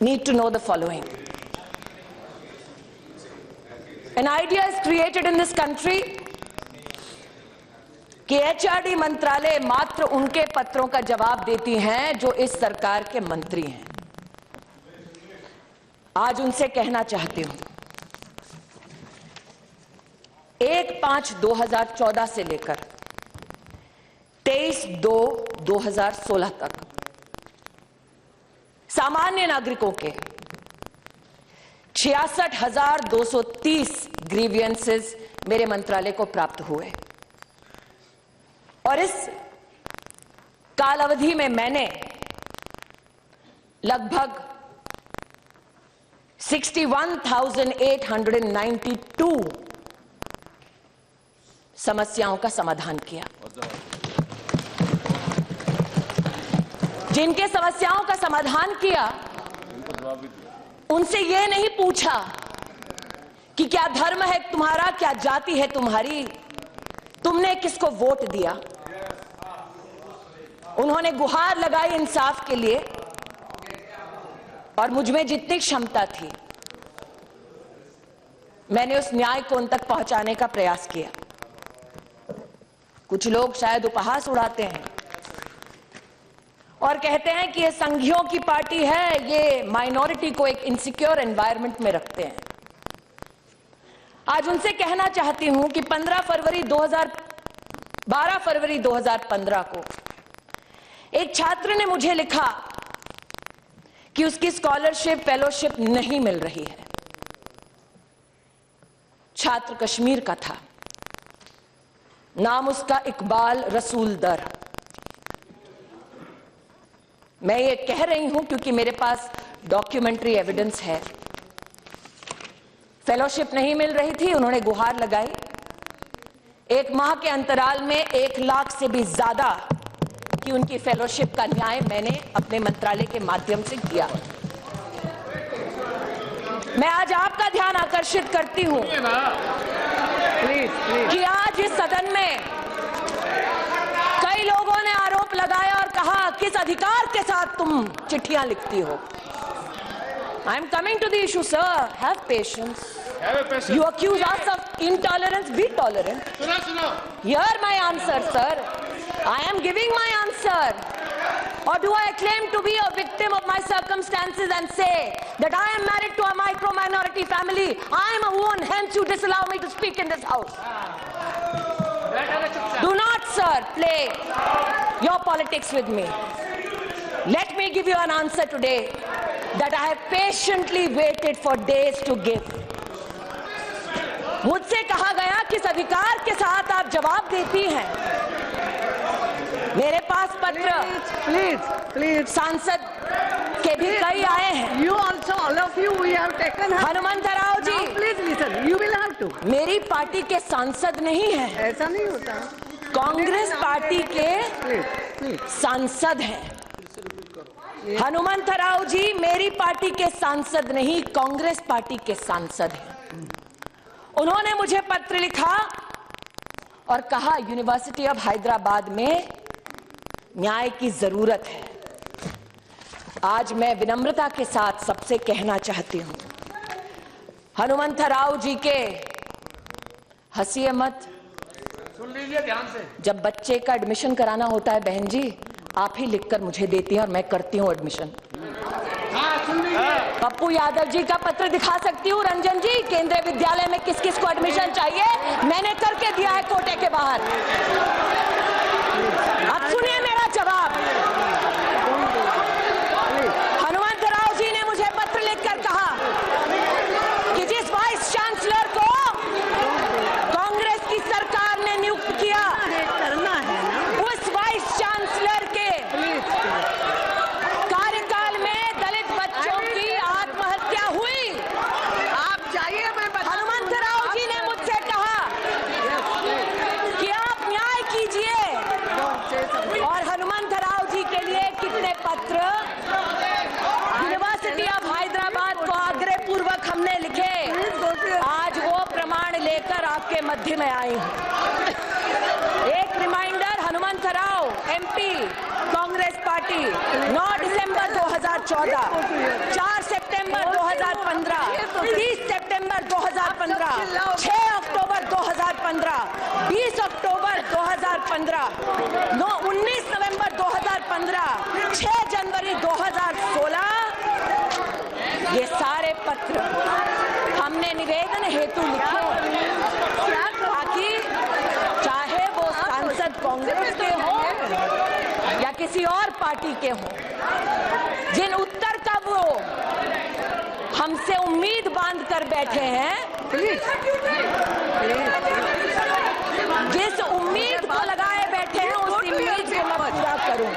need to know the following. An idea is created in this country कि HRD मंत्रालय मात्र उनके पत्रों का जवाब देती हैं जो इस सरकार के मंत्री हैं। आज उनसे कहना चाहती हूं, 1/5/2014 से लेकर 23/2/2016 तक सामान्य नागरिकों के 66,230 ग्रीवियंसेस मेरे मंत्रालय को प्राप्त हुए और इस कालावधि में मैंने लगभग 61,892 समस्याओं का समाधान किया। जिनके समस्याओं का समाधान किया उनसे यह नहीं पूछा कि क्या धर्म है तुम्हारा, क्या जाति है तुम्हारी, तुमने किसको वोट दिया। उन्होंने गुहार लगाई इंसाफ के लिए और मुझ में जितनी क्षमता थी मैंने उस न्याय को उन तक पहुंचाने का प्रयास किया। कुछ लोग शायद उपहास उड़ाते हैं और कहते हैं कि ये संघियों की पार्टी है, ये माइनॉरिटी को एक इनसिक्योर एनवायरनमेंट में रखते हैं। आज उनसे कहना चाहती हूं कि 12 फरवरी 2015 को एक छात्र ने मुझे लिखा कि उसकी स्कॉलरशिप फेलोशिप नहीं मिल रही है। छात्र कश्मीर का था, नाम उसका इकबाल रसूल दर। मैं ये कह रही हूं क्योंकि मेरे पास डॉक्यूमेंट्री एविडेंस है। फेलोशिप नहीं मिल रही थी, उन्होंने गुहार लगाई। 1 माह के अंतराल में 1 लाख से भी ज्यादा की उनकी फेलोशिप का न्याय मैंने अपने मंत्रालय के माध्यम से किया। मैं आज आपका ध्यान आकर्षित करती हूं कि आज इस सदन में कई लोगों ने आरोप लगाया और कहा किस अधिकार के साथ तुम चिट्ठियां लिखती हो। I am coming to the issue, sir. Have patience. You accuse us of intolerance. Be tolerant. Hear my answer, sir. I am giving my answer. Or do I claim to be a victim of my circumstances and say that I am married to a micro-minority family? I am a woman, hence you disallow me to speak in this house. Do not, sir, play your politics with me. Let me give you an answer today that I have patiently waited for days to give. मुझसे कहा गया किस अधिकार के साथ आप जवाब देती हैं। मेरे पास पत्र प्लीज सांसद के भी कई आए हैं। You also, all of you, we have taken. Hanumantha Rao ji, Now please listen. You will have to. मेरी पार्टी के सांसद नहीं है, ऐसा नहीं होता। कांग्रेस पार्टी के सांसद हैं। हनुमंतराव जी मेरी पार्टी के सांसद नहीं, कांग्रेस पार्टी के सांसद हैं। उन्होंने मुझे पत्र लिखा और कहा यूनिवर्सिटी ऑफ हैदराबाद में न्याय की जरूरत है। आज मैं विनम्रता के साथ सबसे कहना चाहती हूं, हनुमंतराव जी के हंसिए मत, सुन लीजिए ध्यान से। जब बच्चे का एडमिशन कराना होता है बहन जी, आप ही लिखकर मुझे देती हैं और मैं करती हूं एडमिशन। पप्पू यादव जी का पत्र दिखा सकती हूँ, रंजन जी, केंद्रीय विद्यालय में किस किस को एडमिशन चाहिए मैंने करके दिया है कोटे के बाहर। अब सुनिए मेरा जवाब। हनुमंतराव जी ने मुझे पत्र लिखकर कहा कि जिस वाइस चांसलर को कांग्रेस की सरकार ने नियुक्त किया, उस वाइस चांसलर के कार्यकाल में दलित बच्चों की आत्महत्या हुई। आप जाइए, मैं हनुमंतराव जी ने मुझसे कहा कि आप न्याय कीजिए और हनुमंतराव जी के लिए कितने पत्र यूनिवर्सिटी ऑफ हैदराबाद को आग्रह पूर्वक हमने लिखे। आज वो प्रमाण लेकर आपके मध्य में आई हूं। एक reminder, Hanumantha Rao MP Congress party 9 दिसंबर 2014। 2014, 4 सितंबर 2015, 30 सितंबर 2015, 6 अक्टूबर 2015, 20 अक्टूबर 2015, 19 नवंबर 2015, 6 जनवरी 2016, ये सारे पत्र हमने निवेदन हेतु लिखे ताकि चाहे वो सांसद कांग्रेस के हों या किसी और पार्टी के हों, जिन उत्तर का वो हमसे उम्मीद बांध कर बैठे हैं, जिस उम्मीद को लगाए बैठे हैं उस उम्मीद को मैं पूरा करूं।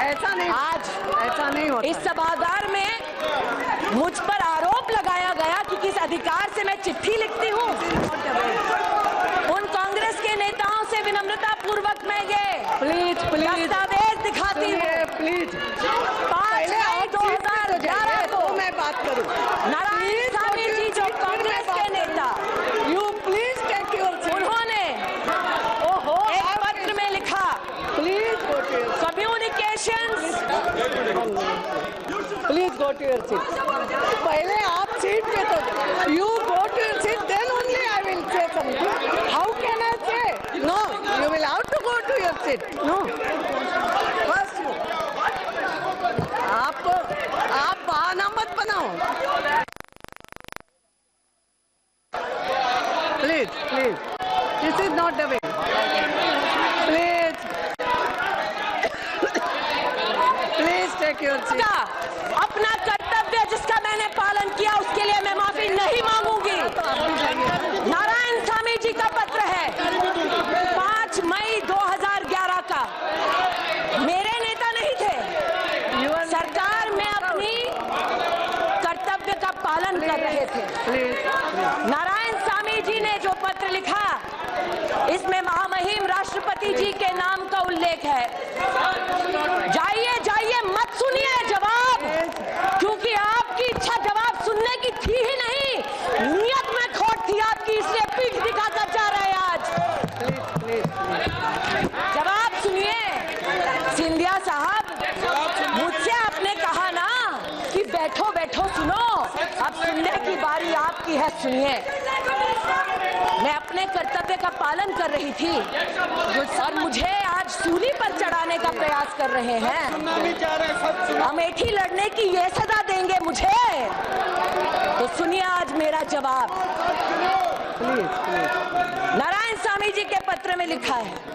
ऐसा नहीं, आज ऐसा नहीं होता। इस सभागार में मुझ पर आरोप लगाया गया कि किस अधिकार से मैं चिट्ठी लिखती हूँ। उन कांग्रेस के नेताओं से विनम्रता पूर्वक मैं ये दस्तावेज दिखाती हूँ। प्लीज 5 मई 2011 को मैं बात करूं। नारायण स्वामी जी जो कांग्रेस के नेता, यू प्लीज टेक योर, उन्होंने एक पत्र में लिखा, please go to your, communications, please go to your seat. पहले आप सीट पे तो you go to your seat, then only I will say something. How can I say no? You will have to go to your seat. No, first you, आप बहाना मत बनाओ। Please please, this is not the way. Please please take your seat. का अपना कर्तव्य जिसका मैंने पालन किया उसके लिए मैं माफी नहीं मांगूंगी। नारायण स्वामी जी का पत्र है 5 मई 2011 का। मेरे नेता नहीं थे, सरकार में अपनी कर्तव्य का पालन कर रहे थे। नारायण स्वामी जी ने जो पत्र लिखा, इसमें महामहिम राष्ट्रपति जी के नाम का उल्लेख है। जाइए जाइए, मत सुनिए जवाब, क्योंकि आपकी इच्छा जवाब सुनने की थी ही नहीं। नियत में खोट थी आपकी, इसलिए पीठ दिखाकर जा रहे हैं आज। जवाब सुनिए। सिंधिया साहब, मुझसे आपने कहा ना कि बैठो बैठो सुनो, अब सुनने की बारी आपकी है, सुनिए। मैं अपने कर्तव्य का पालन कर रही थी और मुझे आज सूली पर चढ़ाने का प्रयास कर रहे हैं। अमेठी लड़ने की ये सजा देंगे मुझे, तो सुनिए आज मेरा जवाब। नारायण स्वामी जी के पत्र में लिखा है,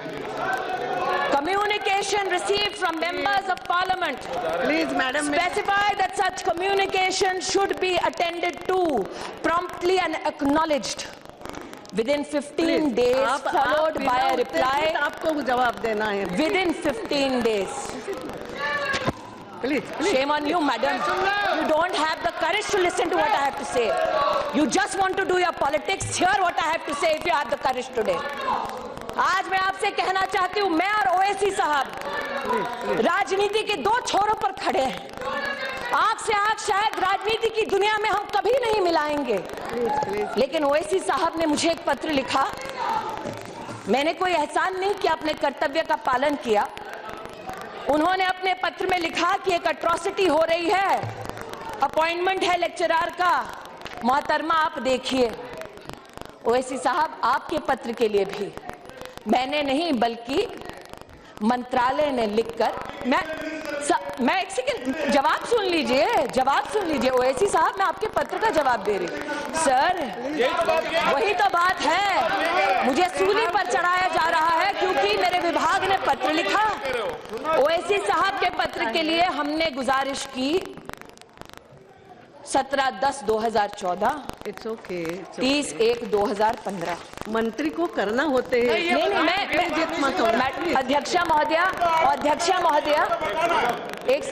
communication received from members of parliament please madam, specify that such communication should be attended to promptly and acknowledged within 15 days, followed by a reply आपको जवाब देना है। within 15 days. Please Shame on you, madam. You don't have the courage to listen to what I have to say. You just want to do your politics. Hear what I have to say if you have the courage today. आज मैं आपसे कहना चाहती हूँ, मैं और ओवैसी साहब राजनीति के दो छोरों पर खड़े हैं। आंख से आंख शायद राजनीति की दुनिया में हम कभी नहीं मिलाएंगे, लेकिन ओवैसी साहब ने मुझे एक पत्र लिखा। मैंने कोई एहसान नहीं किया, अपने कर्तव्य का पालन किया। उन्होंने अपने पत्र में लिखा कि एक अट्रॉसिटी हो रही है, अपॉइंटमेंट है लेक्चरर का, मोहतरमा आप देखिए। ओवैसी साहब, आपके पत्र के लिए भी मैंने नहीं बल्कि मंत्रालय ने लिखकर, मैं एक सेकंड, जवाब सुन लीजिए, जवाब सुन लीजिए। ओवैसी साहब, मैं आपके पत्र का जवाब दे रही हूँ। सर, वही तो बात है, मुझे सूली पर चढ़ाया जा रहा है क्योंकि मेरे विभाग ने पत्र लिखा। ओवैसी साहब के पत्र के लिए हमने गुजारिश की 17/10/2014, इट्स ओके, 30/1/2015। मंत्री को करना होते हैं। नहीं, मैं अध्यक्षा महोदया, एक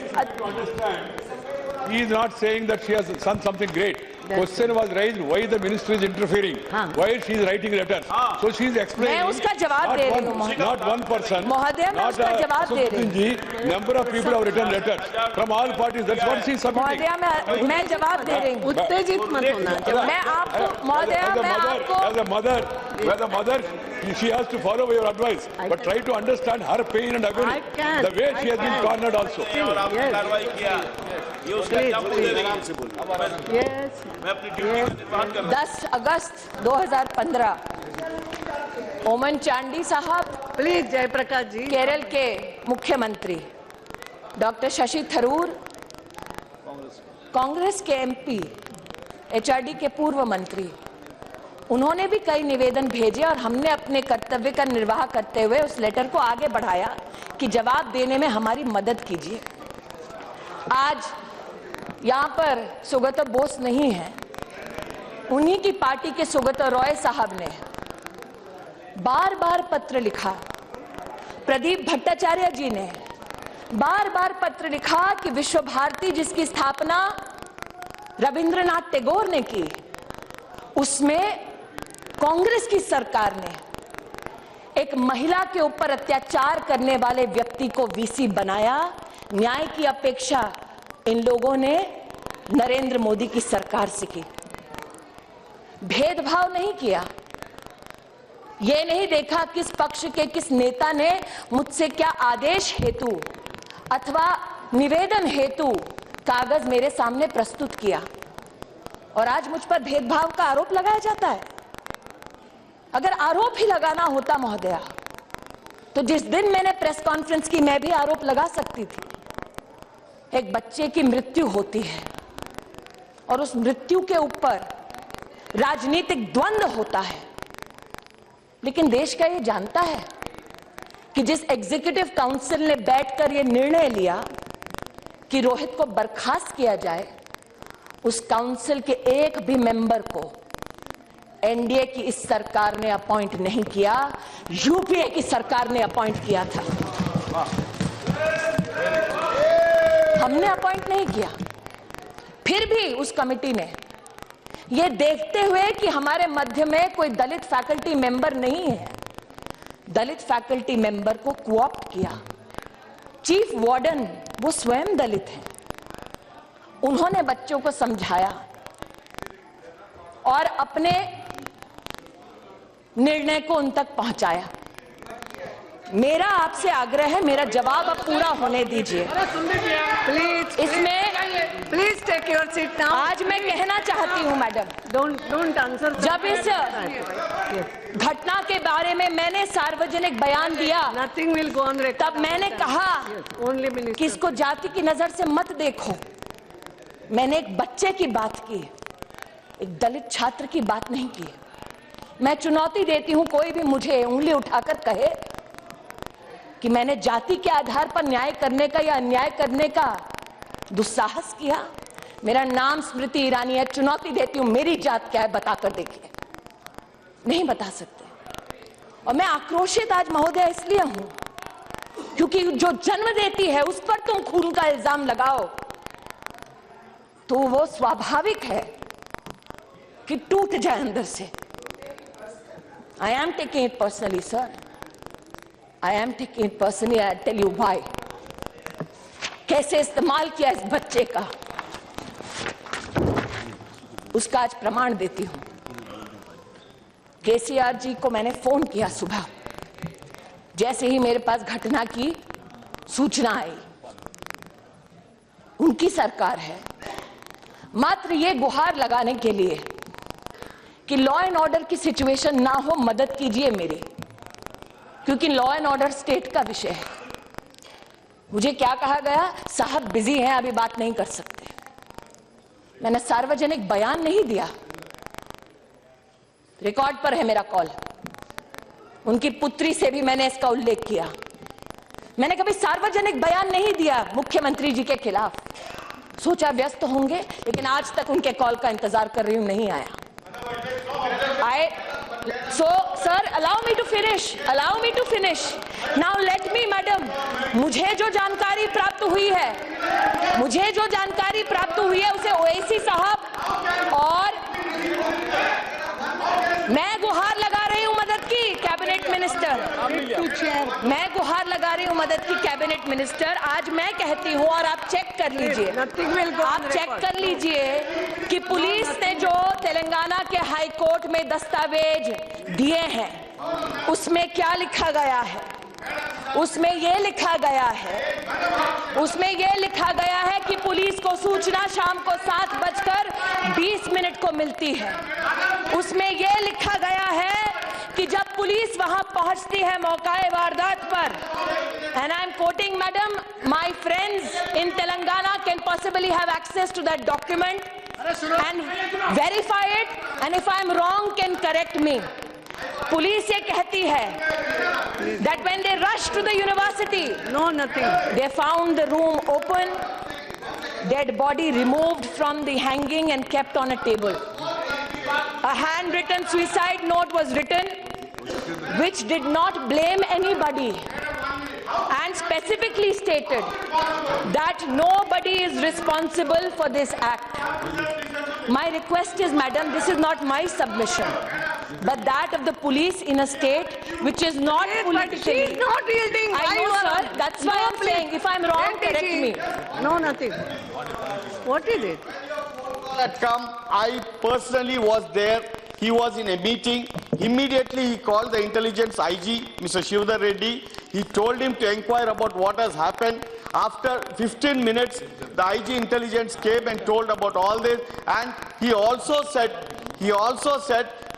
he is not saying that she has done something great. Question was raised why the ministry is interfering, why she is writing letters. So she is explaining. मैं उसका जवाब दे रही हूँ महोदय। Not one person. महोदय मैं उसका जवाब दे रही हूँ। Number of people have written letters from all parties. That's what she is submitting. महोदय मैं जवाब दे रही हूँ। उत्तेजित मत होना। मैं आपको महोदय मैं आपको as a mother, she has to follow your advice, but try to understand her pain and agony. I can. The way she has been cornered also. और आपने कार्रवाई किया ये उसका जवाब दे रही हूं। Yes. मैं अपनी ड्यूटी का निर्वहन कर रहा हूं। 10 अगस्त 2015 ओमन चांडी साहब, प्लीज जयप्रकाश जी। केरल के मुख्यमंत्री डॉक्टर शशि थरूर, कांग्रेस के एमपी, एचआरडी के पूर्व मंत्री, उन्होंने भी कई निवेदन भेजे और हमने अपने कर्तव्य का निर्वाह करते हुए उस लेटर को आगे बढ़ाया कि जवाब देने में हमारी मदद कीजिए। आज यहाँ पर सुगतो बोस नहीं है, उन्हीं की पार्टी के सुगतो रॉय साहब ने बार बार पत्र लिखा, प्रदीप भट्टाचार्य जी ने बार बार पत्र लिखा कि विश्व भारती जिसकी स्थापना रविंद्रनाथ टैगोर ने की, उसमें कांग्रेस की सरकार ने एक महिला के ऊपर अत्याचार करने वाले व्यक्ति को वीसी बनाया। न्याय की अपेक्षा इन लोगों ने नरेंद्र मोदी की सरकार से की। भेदभाव नहीं किया, ये नहीं देखा किस पक्ष के किस नेता ने मुझसे क्या आदेश हेतु अथवा निवेदन हेतु कागज मेरे सामने प्रस्तुत किया, और आज मुझ पर भेदभाव का आरोप लगाया जाता है। अगर आरोप ही लगाना होता महोदया, तो जिस दिन मैंने प्रेस कॉन्फ्रेंस की मैं भी आरोप लगा सकती थी। एक बच्चे की मृत्यु होती है और उस मृत्यु के ऊपर राजनीतिक द्वंद्व होता है, लेकिन देश का ये जानता है कि जिस एग्जीक्यूटिव काउंसिल ने बैठकर ये निर्णय लिया कि रोहित को बर्खास्त किया जाए, उस काउंसिल के एक भी मेंबर को एनडीए की इस सरकार ने अपॉइंट नहीं किया, यूपीए की सरकार ने अपॉइंट किया था। हमने अपॉइंट नहीं किया। फिर भी उस कमेटी ने यह देखते हुए कि हमारे मध्य में कोई दलित फैकल्टी मेंबर नहीं है, दलित फैकल्टी मेंबर को कोऑप्ट किया। चीफ वार्डन वो स्वयं दलित हैं, उन्होंने बच्चों को समझाया और अपने निर्णय को उन तक पहुंचाया। मेरा आपसे आग्रह है, मेरा जवाब अब पूरा होने दीजिए। प्लीज इसमें please take your seat now. आज मैं कहना चाहती हूं मैडम, डोंट आंसर। जब इस घटना के बारे में मैंने सार्वजनिक बयान दिया, nothing will go on record, तब मैंने कहा ओनली मिनिस्टर कि इसको जाति की नजर से मत देखो। मैंने एक बच्चे की बात की, एक दलित छात्र की बात नहीं की। मैं चुनौती देती हूं, कोई भी मुझे उंगली उठाकर कहे कि मैंने जाति के आधार पर न्याय करने का या अन्याय करने का दुस्साहस किया। मेरा नाम स्मृति ईरानी है, चुनौती देती हूं, मेरी जात क्या है बताकर देखिए। नहीं बता सकते। और मैं आक्रोशित आज महोदय इसलिए हूं क्योंकि जो जन्म देती है उस पर तुम खून का इल्जाम लगाओ तो वो स्वाभाविक है कि टूट जाए अंदर से। I am taking it personally, sir. I am taking it personally. I tell you why. कैसे इस्तेमाल किया इस बच्चे का, उसका आज प्रमाण देती हूं। केसीआर जी को मैंने फोन किया सुबह, जैसे ही मेरे पास घटना की सूचना आई। उनकी सरकार है, मात्र ये गुहार लगाने के लिए कि लॉ एंड ऑर्डर की सिचुएशन ना हो, मदद कीजिए मेरी, क्योंकि लॉ एंड ऑर्डर स्टेट का विषय है। मुझे क्या कहा गया, साहब बिजी हैं, अभी बात नहीं कर सकते। मैंने सार्वजनिक बयान नहीं दिया, रिकॉर्ड पर है मेरा कॉल। उनकी पुत्री से भी मैंने इसका उल्लेख किया। मैंने कभी सार्वजनिक बयान नहीं दिया मुख्यमंत्री जी के खिलाफ। सोचा व्यस्त होंगे, लेकिन आज तक उनके कॉल का इंतजार कर रही हूं, नहीं आया। आए So, sir, allow me to finish. Allow me to finish. Now let me, madam. मुझे जो जानकारी प्राप्त हुई है, उसे ओएसी साहब और मैं गुहार लगा रही हूं मदद की कैबिनेट मिनिस्टर। मैं गुहार लगा रही हूं मदद की कैबिनेट मिनिस्टर। आज मैं कहती हूं और आप चेक कर लीजिए, आप चेक कर लीजिए कि पुलिस ने जो तेलंगाना के हाई कोर्ट में दस्तावेज दिए हैं उसमें क्या लिखा गया है। उसमें यह लिखा गया है कि पुलिस को सूचना शाम को 7:20 को मिलती है। उसमें यह लिखा गया है कि जब पुलिस वहां पहुंचती है मौकाए वारदात पर, and I am quoting, madam, my friends in Telangana can possibly have access to that document and verify it, and if I am wrong can correct me. Police ये कहती है that when they rushed to the university, they found the room open, dead body removed from the hanging and kept on a table. A handwritten suicide note was written which did not blame anybody and specifically stated that nobody is responsible for this act. My request is, madam, this is not my submission, but that of the police in a state which is not politically. She is not yielding. I know, sir. That's why I'm saying, if I'm wrong, correct me. No, nothing. What is it? Had come, I personally was there. He was in a meeting. Immediately he called the intelligence IG, Mr. Shivdar Reddy. He told him to inquire about what has happened. After 15 minutes, the IG intelligence came and told about all this. And he also said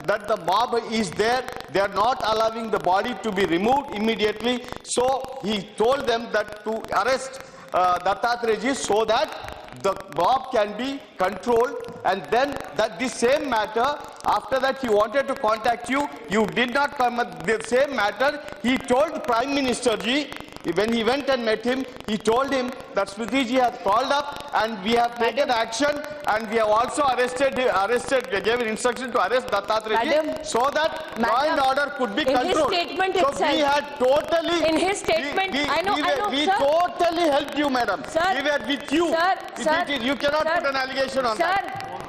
that the mob is there. They are not allowing the body to be removed immediately. So he told them that to arrest Dattatreya so that the mob can be controlled, and then that the same matter, after that he wanted to contact you, you did not come at the same matter. He told Prime Minister ji, when he went and met him, he told him that Smriti ji has called up and we have taken action, and we have also gave an instruction to arrest Dattatreya ji so that law and order could be controlled. In his statement so itself, we had totally, in his statement, we sir. totally helped you, madam. Sir, we were with you. Sir, You cannot put an allegation on that.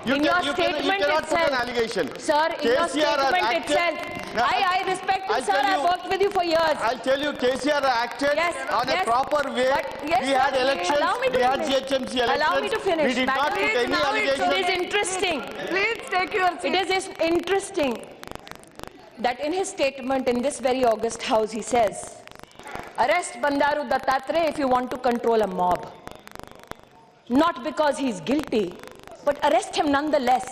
In your statement cannot itself, put an allegation. Sir, in your KCR has statement acted- itself, Now, I respect you, I'll sir. tell I've you- worked with you for years. I'll tell you, KCR acted on a proper way. But yes, We had sir, elections, allow me to we had finish. GHMC elections. Allow me to finish. We did not Madam, put any now it's allegation. It is interesting. Please take your seat. It is interesting that in his statement in this very august house, he says, arrest Bandaru Dattatreya if you want to control a mob. Not because he's guilty, but arrest him nonetheless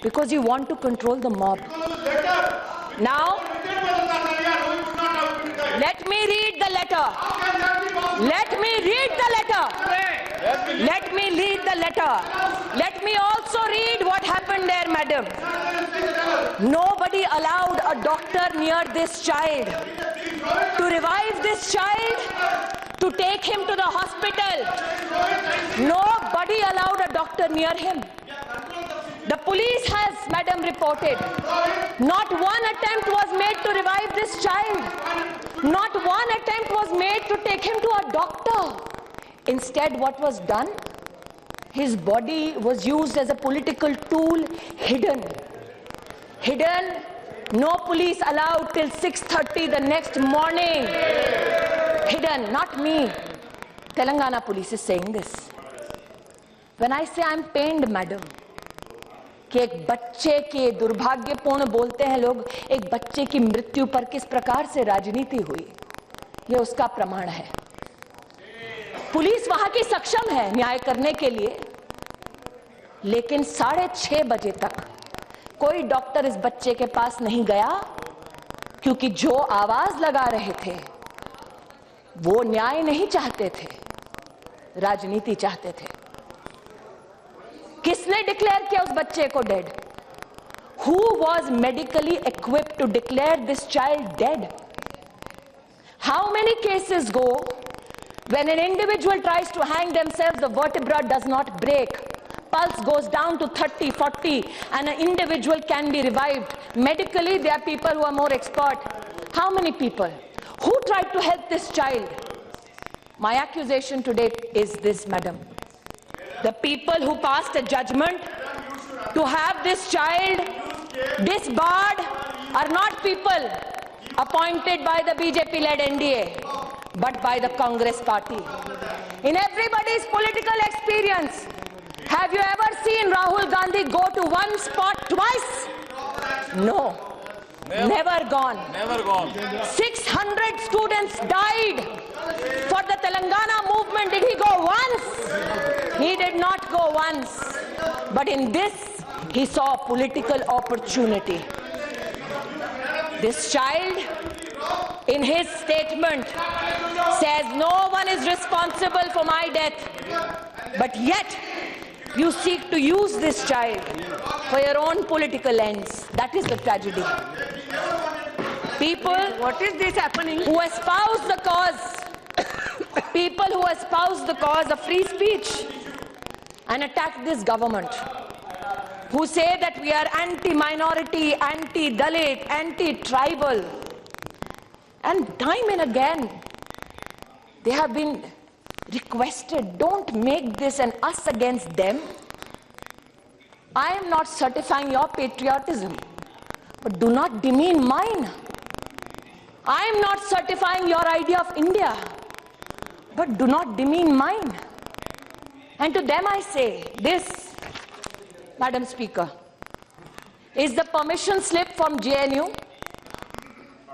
because you want to control the mob. Now, let me read the letter. Let me read the letter. Let me read the letter. Let me also read what happened there, madam. Nobody allowed a doctor near this child to revive this child, to take him to the hospital. Nobody allowed a doctor near him. The police has, madam, reported, not one attempt was made to revive this child. Not one attempt was made to take him to a doctor. Instead, what was done? His body was used as a political tool, hidden. Hidden, no police allowed till 6:30 the next morning. Hidden, not me. Telangana police is saying this. When I say I'm pained, madam, कि एक बच्चे के दुर्भाग्यपूर्ण बोलते हैं लोग, एक बच्चे की मृत्यु पर किस प्रकार से राजनीति हुई, ये उसका प्रमाण है। पुलिस वहां की सक्षम है न्याय करने के लिए, लेकिन 6:30 बजे तक कोई डॉक्टर इस बच्चे के पास नहीं गया, क्योंकि जो आवाज लगा रहे थे वो न्याय नहीं चाहते थे, राजनीति चाहते थे। किसने डिक्लेयर किया उस बच्चे को dead? Who was medically equipped to declare this child dead? How many cases go when an individual tries to hang themselves, the vertebra does not break, pulse goes down to 30, 40, and an individual can be revived. Medically, there are people who are more expert. How many people? Who tried to help this child? My accusation today is this, madam. The people who passed a judgment to have this child disbarred are not people appointed by the BJP-led NDA, but by the Congress party. In everybody's political experience, have you ever seen Rahul Gandhi go to one spot twice? No. Never gone. Never gone. 600 students died for the Telangana movement. Did he go once? He did not go once. But in this, he saw a political opportunity. This child, in his statement, says no one is responsible for my death. But yet, you seek to use this child for your own political ends. That is the tragedy. People, What is this happening? who espouse the cause, people who espouse the cause of free speech and attack this government, who say that we are anti-minority, anti-Dalit, anti-tribal, and time and again they have been requested, don't make this an us against them. I am not certifying your patriotism, but do not demean mine. I am not certifying your idea of India, but do not demean mine. And to them I say, this, Madam Speaker, is the permission slip from JNU,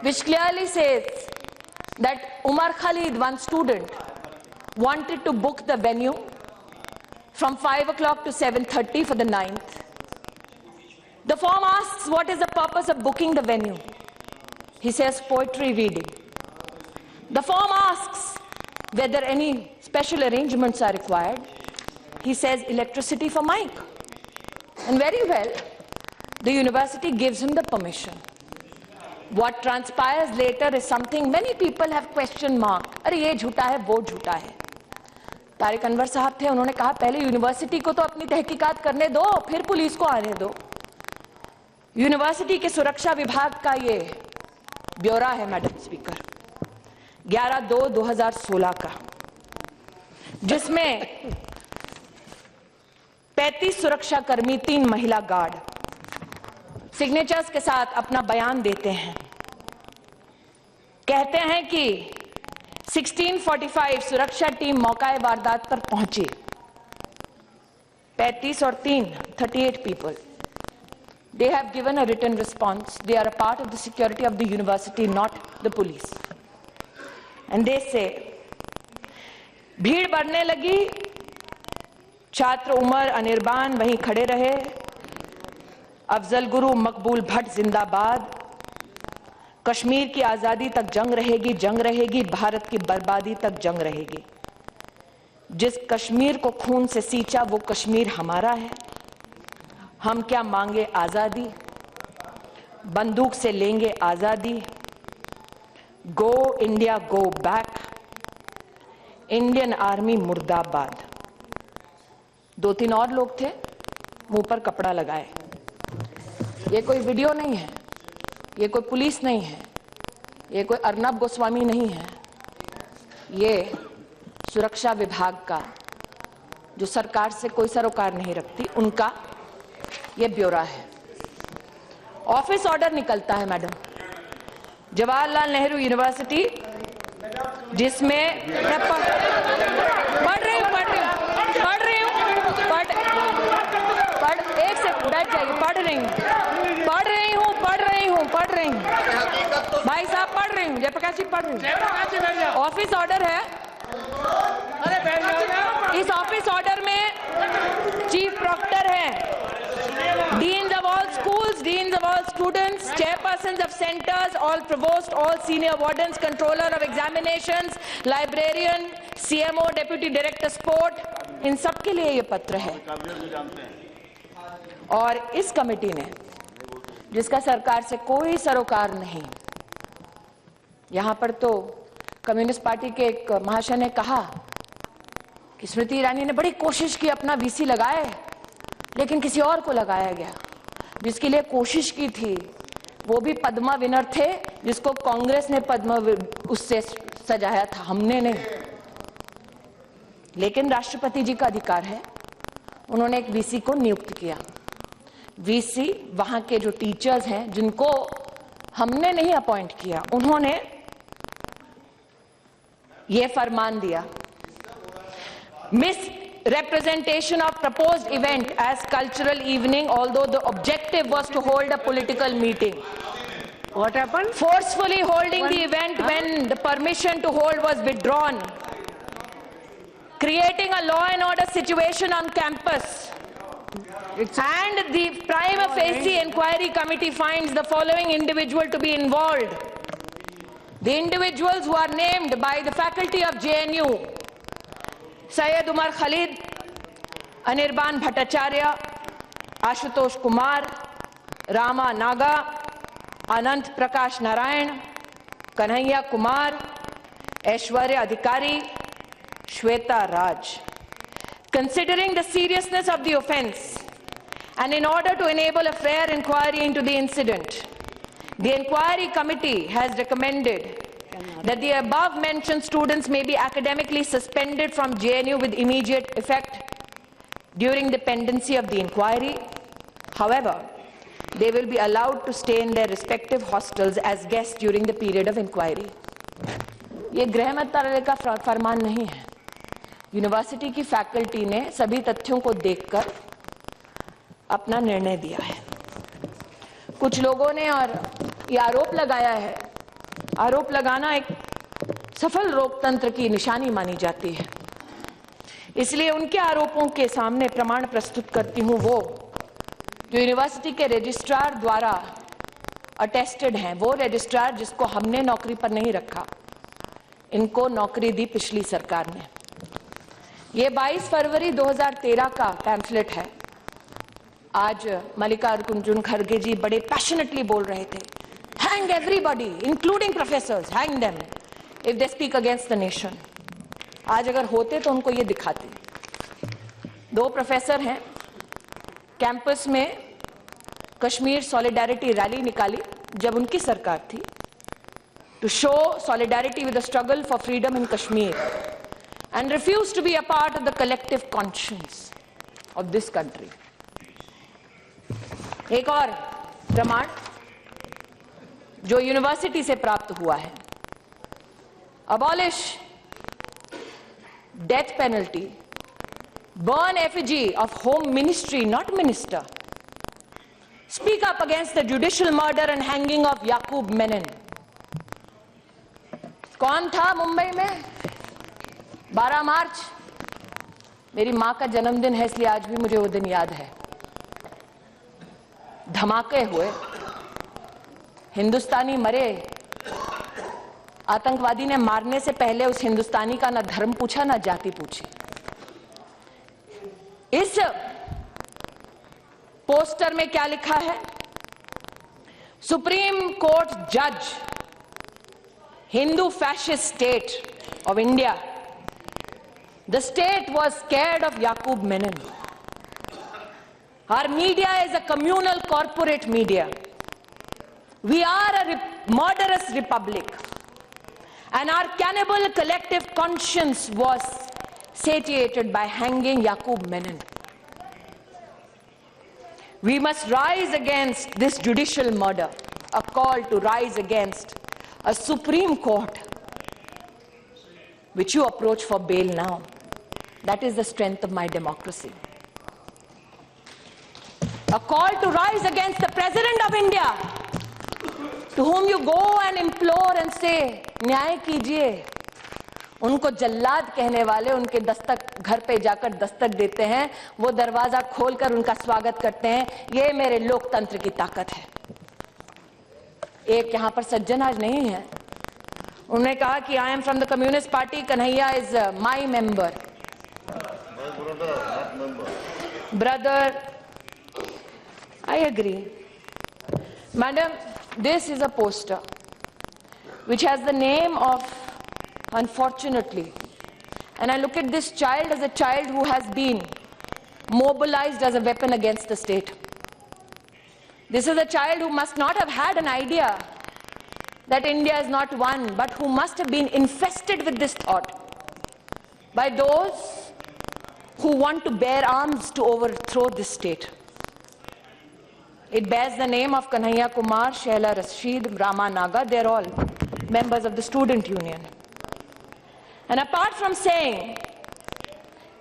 which clearly says that Umar Khalid, one student, wanted to book the venue from 5 o'clock to 7:30 for the 9th. The form asks, what is the purpose of booking the venue? He says, poetry reading. The form asks whether any special arrangements are required. He says, electricity for mic. And very well, the university gives him the permission. What transpires later is something many people have question marked. अरे ये झूठा है, वो झूठा है. तारिक अनवर साहब थे, उन्होंने कहा पहले यूनिवर्सिटी को तो अपनी तहकीकात करने दो, फिर पुलिस को आने दो. यूनिवर्सिटी के सुरक्षा विभाग का ये ब्यौरा है, मैडम स्पीकर, 11/2/2016 का, जिसमें 35 सुरक्षाकर्मी, 3 महिला गार्ड सिग्नेचर्स के साथ अपना बयान देते हैं. कहते हैं कि 16:45 सुरक्षा टीम मौका वारदात पर पहुंची. 35 और 3, 38 people. They have given a written response. They are a part of the security of the university, not the police. And they say, भीड़ बढ़ने लगी, छात्र उमर अनिर्बान वहीं खड़े रहे, अफजल गुरु मकबूल भट्ट जिंदाबाद, कश्मीर की आजादी तक जंग रहेगी, भारत की बर्बादी तक जंग रहेगी. जिस कश्मीर को खून से सींचा वो कश्मीर हमारा है. हम क्या मांगे आजादी, बंदूक से लेंगे आजादी. Go India go back, Indian army मुर्दाबाद. 2-3 और लोग थे, मुंह पर कपड़ा लगाए. ये कोई वीडियो नहीं है, ये कोई पुलिस नहीं है, ये कोई अर्नब गोस्वामी नहीं है. ये सुरक्षा विभाग का, जो सरकार से कोई सरोकार नहीं रखती, उनका ये ब्यौरा है. ऑफिस ऑर्डर निकलता है मैडम, जवाहरलाल नेहरू यूनिवर्सिटी, जिसमें मैं पढ़ रही हूँ, एक से बैठ जाइए, पढ़ रही हूँ भाई साहब, पढ़ रही हूँ, जयप्रकाश जी पढ़ रही हूँ. ऑफिस ऑर्डर है. इस ऑफिस ऑर्डर में चीफ प्रॉक्टर है, deans of all schools, deans of all students, chairpersons of centers, all provost, all senior wardens, controller of examinations, librarian, CMO, deputy director sport, इन सब के लिए ये पत्र है. और इस कमेटी ने, जिसका सरकार से कोई सरोकार नहीं, यहां पर तो कम्युनिस्ट पार्टी के एक महाशय ने कहा कि स्मृति ईरानी ने बड़ी कोशिश की, अपना वीसी लगाए, लेकिन किसी और को लगाया गया। जिसके लिए कोशिश की थी वो भी पद्मा विनर थे, जिसको कांग्रेस ने पद्मा उससे सजाया था, हमने नहीं। लेकिन राष्ट्रपति जी का अधिकार है, उन्होंने एक वीसी को नियुक्त किया। वीसी वहां के जो टीचर्स हैं जिनको हमने नहीं अपॉइंट किया, उन्होंने ये फरमान दिया, misrepresentation of proposed event as cultural evening, although the objective was to hold a political meeting. What happened? Forcefully holding the event when the permission to hold was withdrawn, creating a law and order situation on campus. And the prima facie inquiry committee finds the following individual to be involved. The individuals who are named by the faculty of JNU: Syed Umar Khalid, Anirban Bhattacharya, Ashutosh Kumar, Rama Naga, Anant Prakash Narayan, Kanhaiya Kumar, Aishwarya Adhikari, Shweta Raj. Considering the seriousness of the offence and in order to enable a fair inquiry into the incident, the inquiry committee has recommended that the above-mentioned students may be academically suspended from JNU with immediate effect during the pendency of the inquiry. However, they will be allowed to stay in their respective hostels as guests during the period of inquiry. ये गृह मंत्रालय का फरमान नहीं है। University की faculty ने सभी तथ्यों को देखकर अपना निर्णय दिया है। कुछ लोगों ने और ये आरोप लगाया है, आरोप लगाना एक सफल लोकतंत्र की निशानी मानी जाती है, इसलिए उनके आरोपों के सामने प्रमाण प्रस्तुत करती हूं वो जो यूनिवर्सिटी के रजिस्ट्रार द्वारा अटेस्टेड हैं, वो रजिस्ट्रार जिसको हमने नौकरी पर नहीं रखा, इनको नौकरी दी पिछली सरकार ने। ये 22 फरवरी 2013 का पैम्फलेट है। आज मल्लिकार्जुन खड़गे जी बड़े पैशनेटली बोल रहे थे, hang everybody including professors, hang them if they speak against the nation. आज अगर होते तो उनको ये दिखाते। 2 प्रोफेसर हैं, कैंपस में कश्मीर सॉलिडारिटी रैली निकाली जब उनकी सरकार थी, to show solidarity with the struggle for freedom in Kashmir and refused to be a part of the collective conscience of this country. एक और प्रमाण जो यूनिवर्सिटी से प्राप्त हुआ है, abolish death penalty, burn effigy of home ministry, not minister, speak up against the judicial murder and hanging of Yaqub Menon. कौन था मुंबई में? 12 मार्च मेरी मां का जन्मदिन है, इसलिए आज भी मुझे वो दिन याद है। धमाके हुए, हिंदुस्तानी मरे, आतंकवादी ने मारने से पहले उस हिंदुस्तानी का ना धर्म पूछा ना जाति पूछी। इस पोस्टर में क्या लिखा है? सुप्रीम कोर्ट जज, Hindu fascist state of India. The state was scared of Yaqub Menon. Our media is a communal corporate media. We are a murderous republic. And our cannibal collective conscience was satiated by hanging Yaqub Menon. We must rise against this judicial murder, a call to rise against a Supreme Court which you approach for bail now. That is the strength of my democracy. A call to rise against the President of India, to whom you go and implore and say, न्याय कीजिए। उनको जल्लाद कहने वाले उनके दस्तक घर पे जाकर दस्तक देते हैं, वो दरवाजा खोलकर उनका स्वागत करते हैं। ये मेरे लोकतंत्र की ताकत है। एक यहाँ पर सज्जन आज नहीं है, उन्होंने कहा कि I am from the Communist party, Kanhaiya is my member. Brother, I agree. Madam, this is a poster which has the name of, unfortunately, and I look at this child as a child who has been mobilized as a weapon against the state. This is a child who must not have had an idea that India is not one, but who must have been infested with this thought by those who want to bear arms to overthrow this state. It bears the name of Kanhaiya Kumar, Shaila Rashid, Rama Naga. They're all members of the student union. And apart from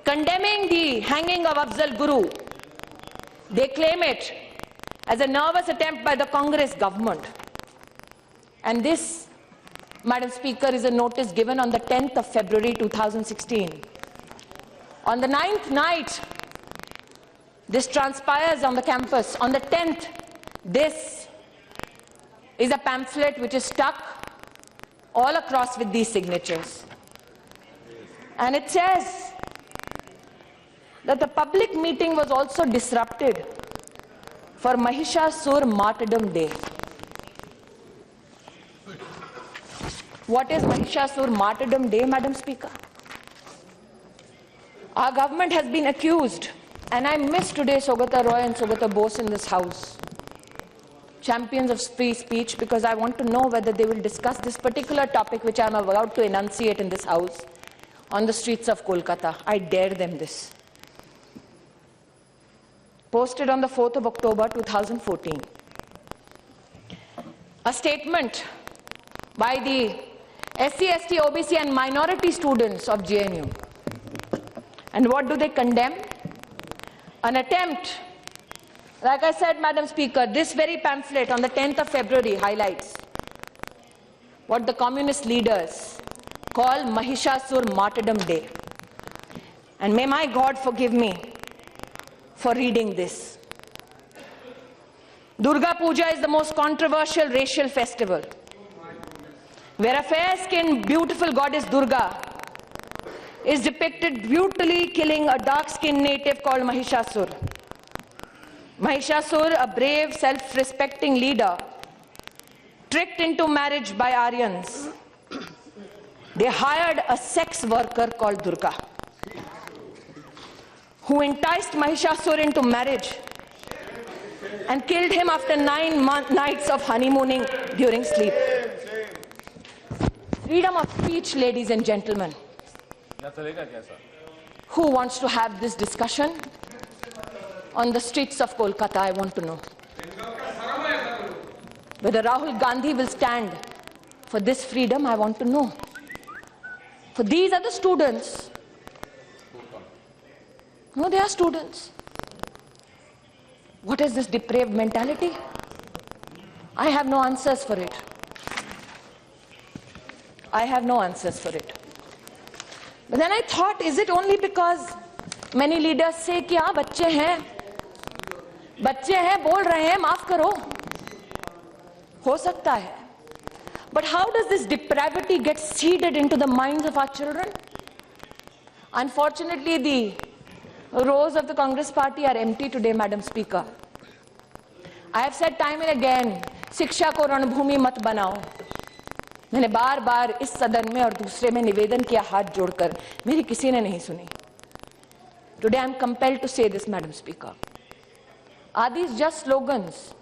condemning the hanging of Afzal Guru, they claim it as a nervous attempt by the Congress government. And this, Madam Speaker, is a notice given on the 10th of February 2016. On the 9th night, this transpires on the campus. On the 10th, this is a pamphlet which is stuck all across with these signatures. And it says that the public meeting was also disrupted for Mahishasur Martyrdom Day. What is Mahishasur Martyrdom Day, Madam Speaker? Our government has been accused, and I miss today Saugata Roy and Saugata Bose in this house, champions of free speech, because I want to know whether they will discuss this particular topic which I am about to enunciate in this house on the streets of Kolkata. I dare them this. Posted on the 4th of October 2014. A statement by the SC, ST, OBC and minority students of JNU. And what do they condemn? An attempt, like I said, Madam Speaker, this very pamphlet on the 10th of February highlights what the communist leaders call Mahishasur Martyrdom Day. And may my God forgive me for reading this. Durga Puja is the most controversial racial festival, where a fair-skinned, beautiful goddess Durga is depicted brutally killing a dark-skinned native called Mahishasur. Mahishasur, a brave, self-respecting leader, tricked into marriage by Aryans. They hired a sex worker called Durga, who enticed Mahishasur into marriage and killed him after 9 nights of honeymooning during sleep. Freedom of speech, ladies and gentlemen. Who wants to have this discussion on the streets of Kolkata? I want to know. Whether Rahul Gandhi will stand for this freedom, I want to know. For these are the students. No, they are students. What is this depraved mentality? I have no answers for it. I have no answers for it. But then I thought, is it only because many leaders say कि हाँ बच्चे हैं बोल रहे हैं माफ करो, हो सकता है. But how does this depravity get seeded into the minds of our children? Unfortunately, the rows of the Congress party are empty today, Madam Speaker. I have said time and again, शिक्षा को रणभूमि मत बनाओ. मैंने बार बार इस सदन में और दूसरे में निवेदन किया हाथ जोड़कर, मेरी किसी ने नहीं सुनी. Today I am compelled to say this, Madam Speaker. Are these just slogans?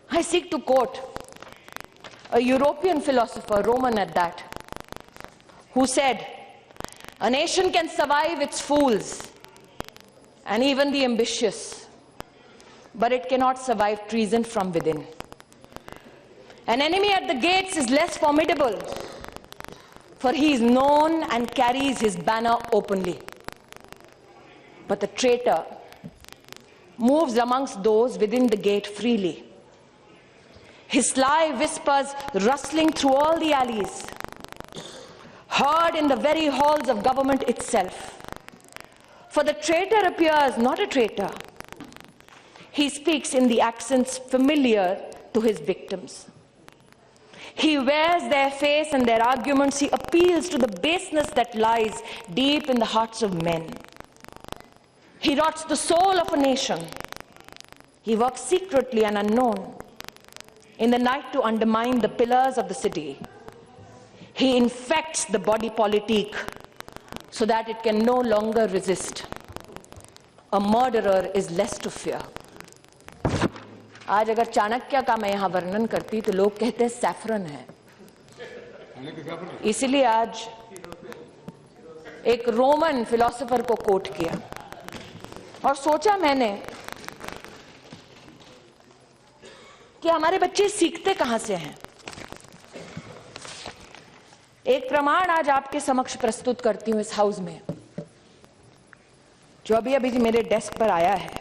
I seek to quote a European philosopher, Roman at that, who said, "A nation can survive its fools and even the ambitious, but it cannot survive treason from within. An enemy at the gates is less formidable, for he is known and carries his banner openly. But the traitor moves amongst those within the gate freely. His sly whispers rustling through all the alleys, heard in the very halls of government itself. For the traitor appears not a traitor. He speaks in the accents familiar to his victims. He wears their face and their arguments. He appeals to the baseness that lies deep in the hearts of men. He rots the soul of a nation. He works secretly and unknown in the night to undermine the pillars of the city. He infects the body politic so that it can no longer resist. a murderer is less to fear. आज अगर चाणक्य का मैं यहां वर्णन करती तो लोग कहते हैं सैफरन है, इसलिए आज एक रोमन फिलोसोफर को कोट किया और सोचा मैंने कि हमारे बच्चे सीखते कहां से हैं। एक प्रमाण आज आपके समक्ष प्रस्तुत करती हूं इस हाउस में, जो अभी अभी मेरे डेस्क पर आया है।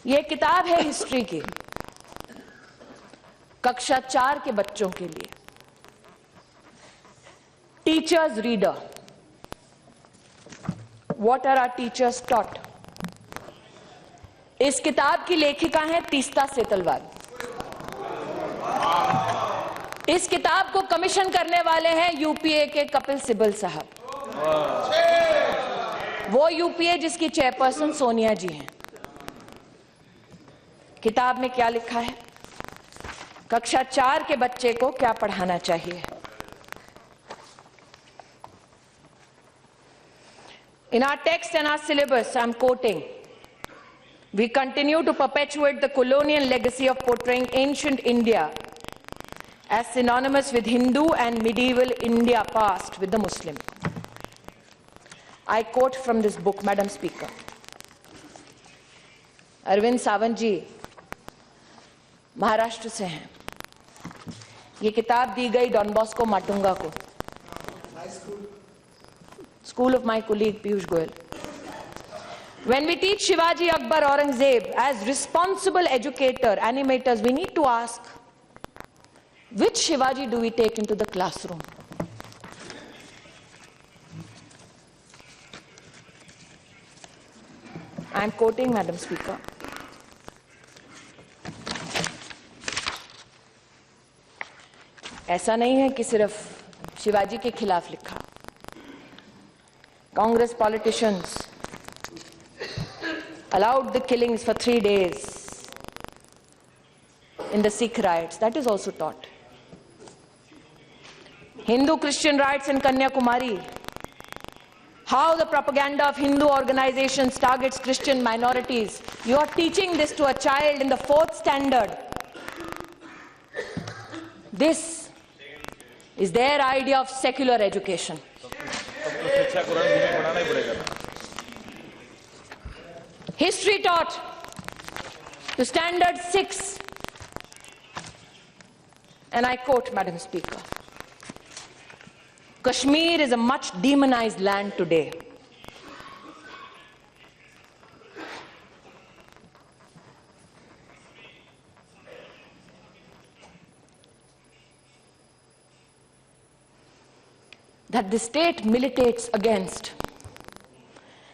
यह किताब है हिस्ट्री की, कक्षा 4 के बच्चों के लिए, teachers reader. What are our teachers taught. इस किताब की लेखिका है तीस्ता सेतलवाल। इस किताब को कमीशन करने वाले हैं यूपीए के कपिल सिब्बल साहब, वो यूपीए जिसकी चेयरपर्सन सोनिया जी हैं। किताब में क्या लिखा है, कक्षा 4 के बच्चे को क्या पढ़ाना चाहिए। In our text and our syllabus, I'm quoting, we continue to perpetuate the colonial legacy of portraying ancient India as synonymous with Hindu and medieval India past with the Muslim. I quote from this book, Madam Speaker. Arvind Sawant जी महाराष्ट्र से हैं। ये किताब दी गई don Bosco Matunga को, school of my colleague Piyush Goyal. When we teach Shivaji, Akbar, Aurangzeb as responsible educator, animators, we need to ask, which Shivaji do we take into the classroom? I am quoting, Madam Speaker. ऐसा नहीं है कि सिर्फ शिवाजी के खिलाफ लिखा। Congress politicians allowed the killings for 3 days in the Sikh riots. That is also taught. Hindu-Christian riots in Kanyakumari. How the propaganda of Hindu organizations targets Christian minorities. You are teaching this to a child in the 4th standard. This is their idea of secular education. History taught to standard 6, and I quote, Madam Speaker, Kashmir is a much demonized land today. That the state militates against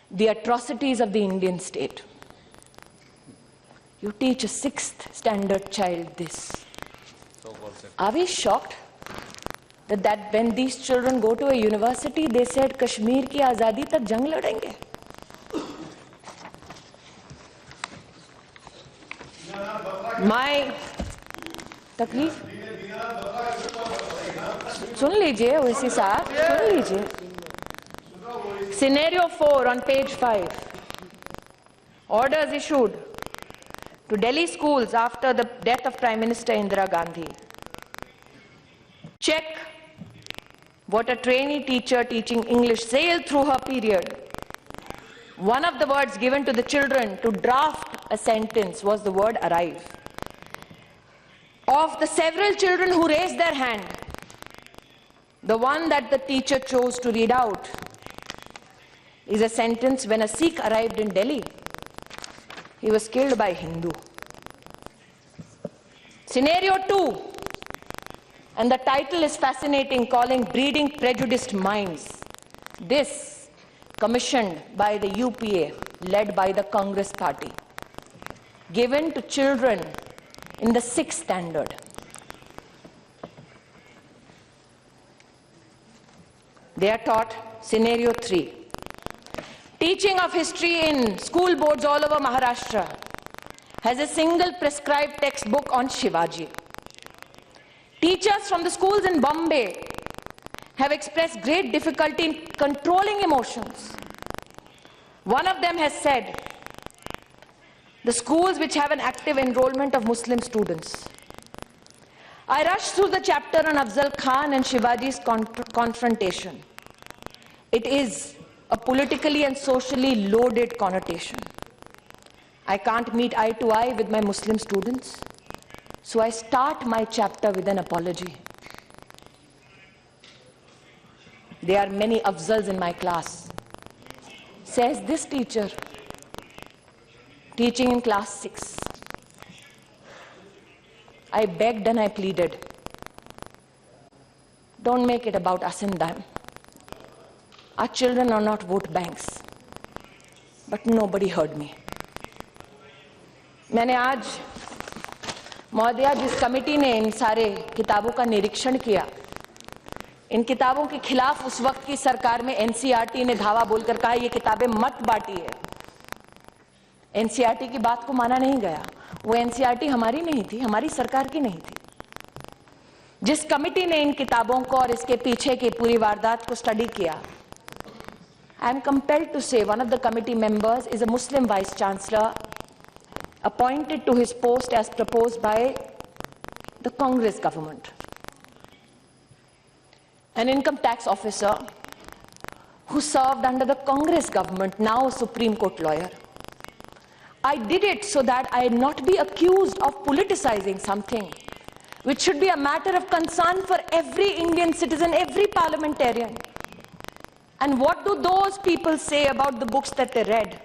the atrocities of the Indian state. You teach a 6th standard child this. Are we shocked that when these children go to a university, they said Kashmir ki azadi tak jang ladenge? My तकलीफ सुन लीजिए, ओवैसी साहब सुन लीजिए। Scenario 4 on page 5. Orders issued to Delhi schools after the death of Prime Minister Indira Gandhi. Check what a trainee teacher teaching English sailed through her period. One of the words given to the children to draft a sentence was the word arrive. Of the several children who raised their hand, the one that the teacher chose to read out is a sentence: when a Sikh arrived in Delhi, he was killed by a Hindu. Scenario 2, and the title is fascinating, calling Breeding Prejudiced Minds. This commissioned by the UPA, led by the Congress party, given to children in the 6th standard. They are taught scenario 3. Teaching of history in school boards all over Maharashtra has a single prescribed textbook on Shivaji. Teachers from the schools in Bombay have expressed great difficulty in controlling emotions. One of them has said, the schools which have an active enrollment of Muslim students. I rushed through the chapter on Afzal Khan and Shivaji's confrontation. It is a politically and socially loaded connotation. I can't meet eye to eye with my Muslim students, so I start my chapter with an apology. There are many Afzals in my class, says this teacher, teaching in class 6. I begged and I pleaded, don't make it about us and them. Our children are not vote banks. But nobody heard me. मैंने आज महोदया जिस committee ने इन सारे किताबों का निरीक्षण किया, इन किताबों के खिलाफ उस वक्त की सरकार में एनसीईआरटी ने धावा बोलकर कहा ये किताबें मत बांटिए। एनसीईआरटी की बात को माना नहीं गया। वो एनसीईआरटी हमारी नहीं थी, हमारी सरकार की नहीं थी। जिस कमेटी ने इन किताबों को और इसके पीछे की पूरी वारदात को स्टडी किया, I am compelled to say one of the committee members is a Muslim vice chancellor appointed to his post as proposed by the Congress government. An income tax officer who served under the Congress government, now a Supreme Court lawyer. I did it so that I not be accused of politicizing something which should be a matter of concern for every Indian citizen, every parliamentarian. And what do those people say about the books that they read?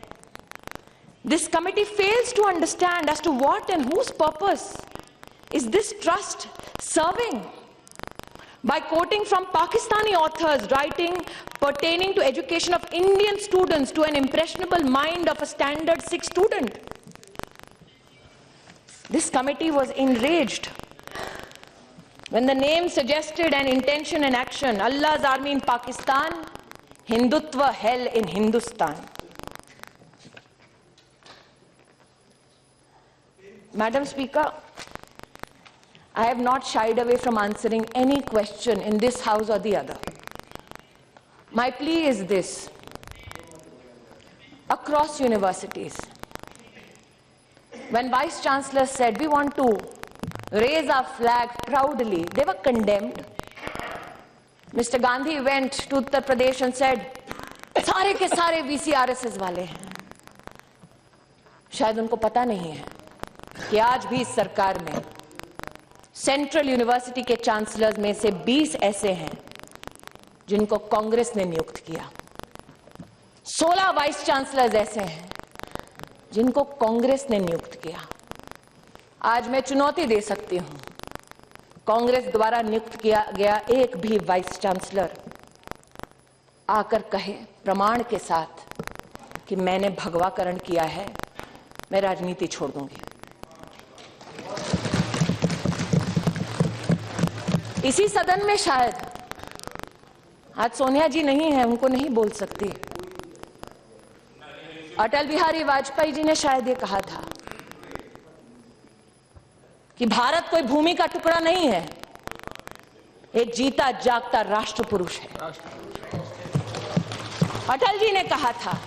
This committee fails to understand as to what and whose purpose is this trust serving. By quoting from Pakistani authors writing pertaining to education of Indian students to an impressionable mind of a standard 6 student. This committee was enraged when the name suggested an intention and action, Allah's army in Pakistan, Hindutva hell in Hindustan. Madam Speaker, I have not shied away from answering any question in this house or the other. My plea is this. Across universities, when Vice Chancellor said we want to raise our flag proudly, they were condemned. Mr. Gandhi went to Uttar Pradesh and said, सारे के सारे VCRSS वाले हैं। शायद उनको पता नहीं है कि आज भी इस सरकार में सेंट्रल यूनिवर्सिटी के चांसलर्स में से 20 ऐसे हैं जिनको कांग्रेस ने नियुक्त किया। 16 वाइस चांसलर्स ऐसे हैं जिनको कांग्रेस ने नियुक्त किया। आज मैं चुनौती दे सकती हूं, कांग्रेस द्वारा नियुक्त किया गया एक भी वाइस चांसलर आकर कहे प्रमाण के साथ कि मैंने भगवाकरण किया है, मैं राजनीति छोड़ दूंगी। इसी सदन में शायद आज सोनिया जी नहीं है, उनको नहीं बोल सकती। अटल बिहारी वाजपेयी जी ने शायद ये कहा था कि भारत कोई भूमि का टुकड़ा नहीं है, एक जीता जागता राष्ट्र पुरुष है। अटल जी ने कहा था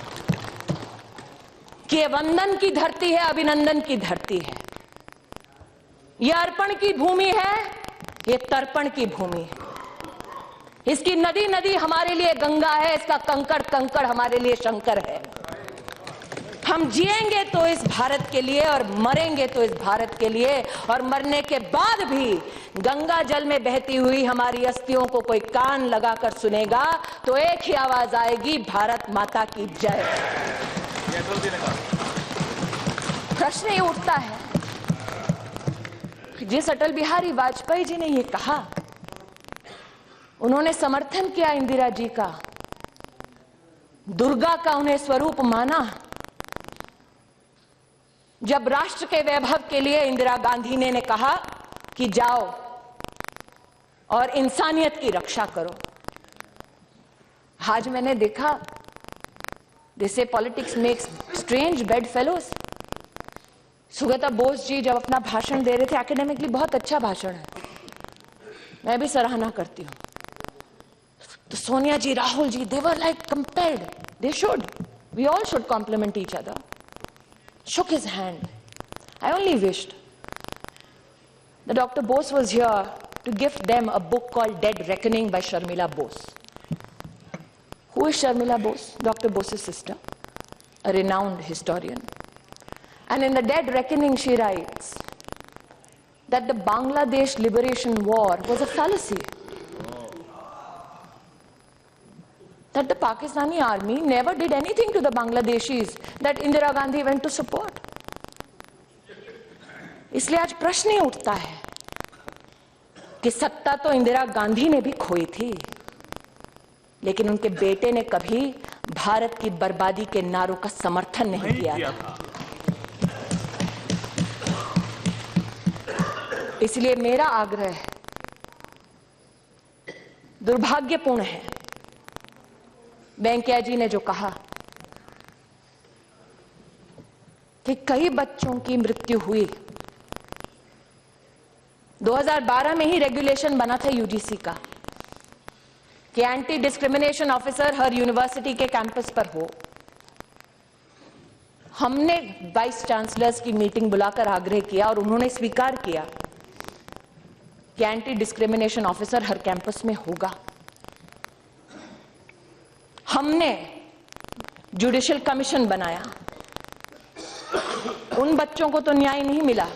कि ये वंदन की धरती है, अभिनंदन की धरती है, ये अर्पण की भूमि है, ये तर्पण की भूमि है। इसकी नदी नदी हमारे लिए गंगा है, इसका कंकड़ कंकड़ हमारे लिए शंकर है। हम जिएंगे तो इस भारत के लिए और मरेंगे तो इस भारत के लिए, और मरने के बाद भी गंगा जल में बहती हुई हमारी अस्थियों को कोई कान लगाकर सुनेगा तो एक ही आवाज आएगी, भारत माता की जय। प्रश्न ये उठता है, जिस अटल बिहारी वाजपेयी जी ने ये कहा, उन्होंने समर्थन किया इंदिरा जी का, दुर्गा का उन्हें स्वरूप माना। जब राष्ट्र के वैभव के लिए इंदिरा गांधी ने कहा कि जाओ और इंसानियत की रक्षा करो। आज मैंने देखा, they say politics makes strange bedfellows. Sugata Bose ji जब अपना भाषण दे रहे थे, एकेडमिकली बहुत अच्छा भाषण है, मैं भी सराहना करती हूं, तो Sonia ji, Rahul ji, they were like compelled, they should, We all should compliment each other. Shook his hand. I only wished that Dr. Bose was here to gift them a book called Dead Reckoning by Sharmila Bose. Who is Sharmila Bose? Dr. Bose's sister, a renowned historian. And in the Dead Reckoning she writes that the Bangladesh Liberation War was a fallacy. That the Pakistani army never did anything to the Bangladeshis that Indira Gandhi went to support. इसलिए आज प्रश्न ही उठता है कि सत्ता तो इंदिरा गांधी ने भी खोई थी, लेकिन उनके बेटे ने कभी भारत की बर्बादी के नारों का समर्थन नहीं किया था। इसलिए मेरा आग्रह दुर्भाग्यपूर्ण है, वेंकैया जी ने जो कहा कि कई बच्चों की मृत्यु हुई। 2012 में ही रेगुलेशन बना था यूजीसी का कि एंटी डिस्क्रिमिनेशन ऑफिसर हर यूनिवर्सिटी के कैंपस पर हो। हमने वाइस चांसलर्स की मीटिंग बुलाकर आग्रह किया और उन्होंने स्वीकार किया कि एंटी डिस्क्रिमिनेशन ऑफिसर हर कैंपस में होगा। हमने जुडिशियल कमीशन बनाया। उन बच्चों को तो न्याय नहीं मिला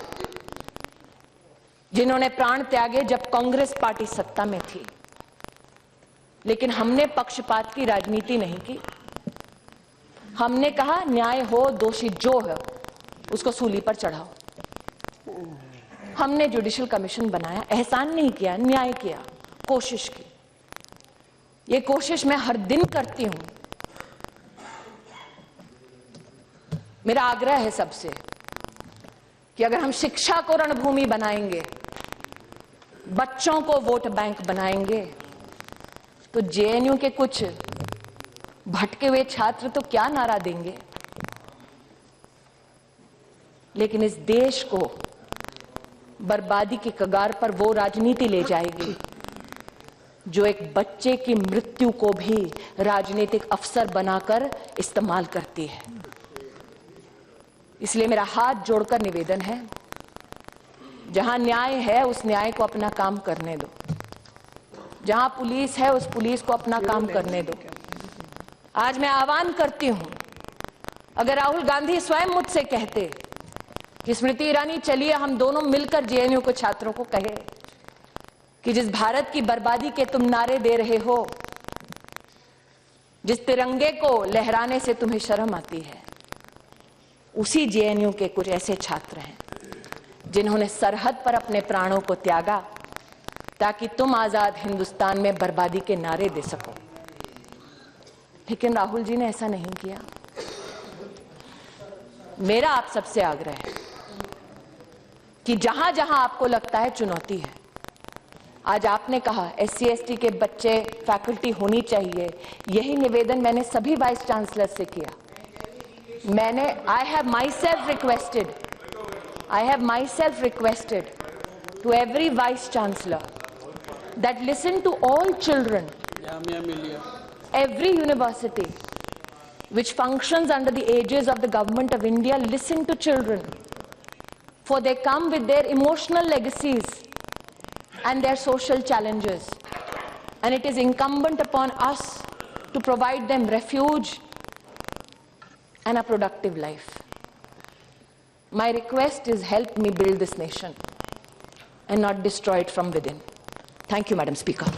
जिन्होंने प्राण त्यागे जब कांग्रेस पार्टी सत्ता में थी, लेकिन हमने पक्षपात की राजनीति नहीं की। हमने कहा न्याय हो, दोषी जो है उसको सूली पर चढ़ाओ। हमने जुडिशियल कमीशन बनाया, एहसान नहीं किया, न्याय किया, कोशिश की। ये कोशिश मैं हर दिन करती हूं। मेरा आग्रह है सबसे कि अगर हम शिक्षा को रणभूमि बनाएंगे, बच्चों को वोट बैंक बनाएंगे, तो जेएनयू के कुछ भटके हुए छात्र तो क्या नारा देंगे, लेकिन इस देश को बर्बादी की कगार पर वो राजनीति ले जाएगी जो एक बच्चे की मृत्यु को भी राजनीतिक अवसर बनाकर इस्तेमाल करती है। इसलिए मेरा हाथ जोड़कर निवेदन है, जहां न्याय है उस न्याय को अपना काम करने दो, जहां पुलिस है उस पुलिस को अपना काम करने दो। आज मैं आह्वान करती हूं, अगर राहुल गांधी स्वयं मुझसे कहते कि स्मृति ईरानी चलिए हम दोनों मिलकर जेएनयू को छात्रों को कहे कि जिस भारत की बर्बादी के तुम नारे दे रहे हो, जिस तिरंगे को लहराने से तुम्हें शर्म आती है, उसी जेएनयू के कुछ ऐसे छात्र हैं जिन्होंने सरहद पर अपने प्राणों को त्यागा ताकि तुम आजाद हिंदुस्तान में बर्बादी के नारे दे सको। लेकिन राहुल जी ने ऐसा नहीं किया। मेरा आप सबसे आग्रह है कि जहां जहां आपको लगता है चुनौती है, आज आपने कहा SC/ST के बच्चे फैकल्टी होनी चाहिए, यही निवेदन मैंने सभी वाइस चांसलर से किया। मैंने I have myself requested to every vice chancellor that listen to all children, every university which functions under the aegis of the government of India, listen to children, for they come with their emotional legacies and their social challenges, and it is incumbent upon us to provide them refuge and a productive life. My request is, help me build this nation and not destroy it from within. Thank you, Madam Speaker.